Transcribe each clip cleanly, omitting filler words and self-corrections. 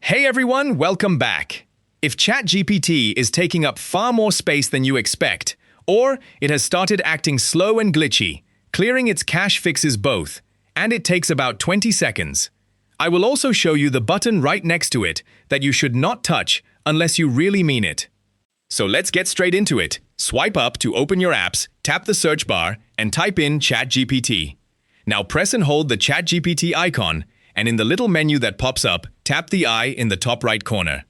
Hey everyone, welcome back. If ChatGPT is taking up far more space than you expect, or it has started acting slow and glitchy, clearing its cache fixes both, and it takes about 20 seconds. I will also show you the button right next to it that you should not touch unless you really mean it. So let's get straight into it. Swipe up to open your apps, tap the search bar, and type in ChatGPT. Now press and hold the ChatGPT icon, and in the little menu that pops up, tap the eye in the top right corner.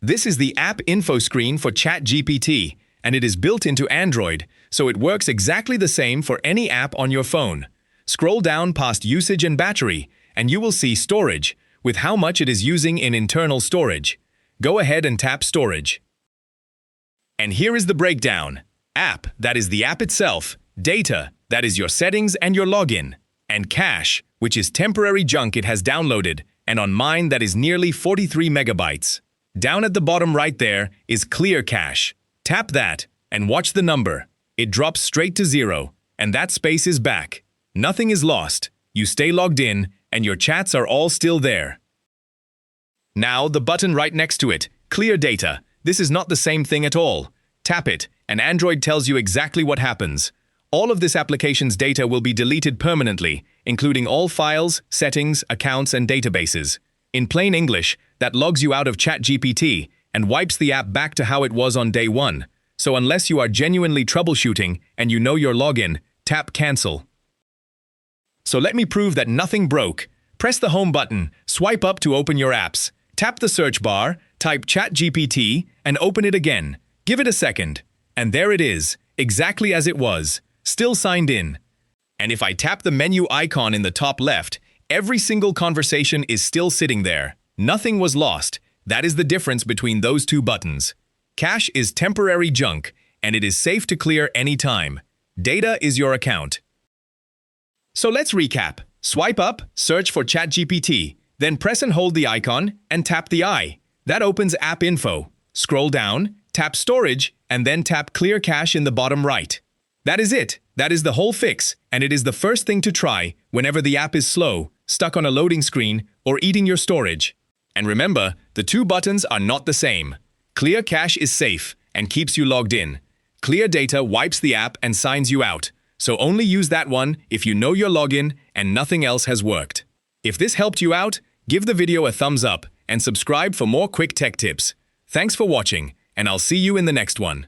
This is the app info screen for ChatGPT, and it is built into Android, so it works exactly the same for any app on your phone. Scroll down past usage and battery, and you will see storage, with how much it is using in internal storage. Go ahead and tap storage. And here is the breakdown. App, that is the app itself. Data, that is your settings and your login. And cache, which is temporary junk it has downloaded, and on mine that is nearly 43 megabytes. Down at the bottom right there is clear cache. Tap that and watch the number. It drops straight to 0, and that space is back. Nothing is lost. You stay logged in, and your chats are all still there. Now the button right next to it, clear data. This is not the same thing at all. Tap it, and Android tells you exactly what happens. All of this application's data will be deleted permanently, including all files, settings, accounts, and databases. In plain English, that logs you out of ChatGPT and wipes the app back to how it was on day one. So unless you are genuinely troubleshooting and you know your login, tap cancel. So let me prove that nothing broke. Press the home button, swipe up to open your apps, tap the search bar, type ChatGPT, and open it again. Give it a second. And there it is, exactly as it was. Still signed in. And if I tap the menu icon in the top left, every single conversation is still sitting there. Nothing was lost. That is the difference between those two buttons. Cache is temporary junk, and it is safe to clear anytime. Data is your account. So let's recap. Swipe up, search for ChatGPT, then press and hold the icon and tap the eye. That opens App Info. Scroll down, tap Storage, and then tap Clear Cache in the bottom right. That is it. That is the whole fix, and it is the first thing to try whenever the app is slow, stuck on a loading screen, or eating your storage. And remember, the two buttons are not the same. Clear Cache is safe and keeps you logged in. Clear Data wipes the app and signs you out, so only use that one if you know your login and nothing else has worked. If this helped you out, give the video a thumbs up and subscribe for more quick tech tips. Thanks for watching, and I'll see you in the next one.